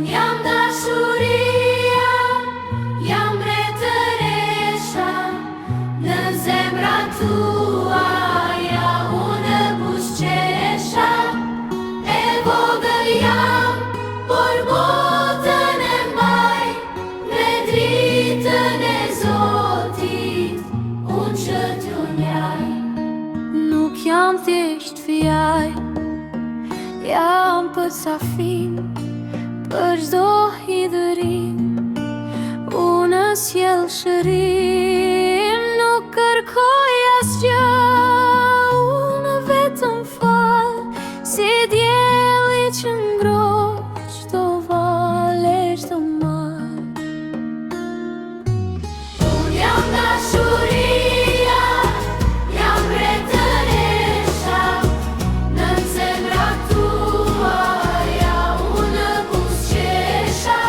Unë jam dashuria, jam mbretëresha, në zemra tuaja unë buzëqesha. E vogël jam, por botën e mbaj, me dritën e Zotit, unë që t'ju njaj. Nuk jam thjesht fjaj, jam përcafim për çdo hidhërim. Unë sjell shërim, nuk kërkoj asgjë, unë vetëm fal, si dielli që ngroh çdo vale, çdo mal. Unë jam dashuria, jam mbretëresha, në zemra tuaja unë buzëqesha.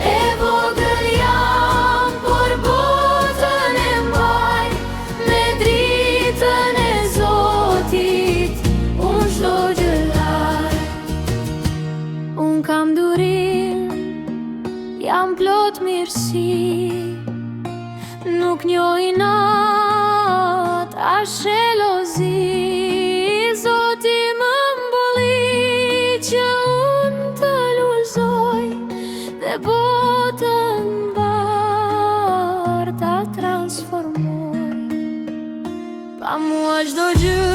E vogël jam, por botën e mbaj, me dritën e Zotit, unë çdo gjë laj. Unë kam durim, jam plot mirësi, nuk njoj inat as xhelozi. Zoti më mbulli që unë të lullzoj, dhe botën mbar ta transformoj. Pa mua çdo gjë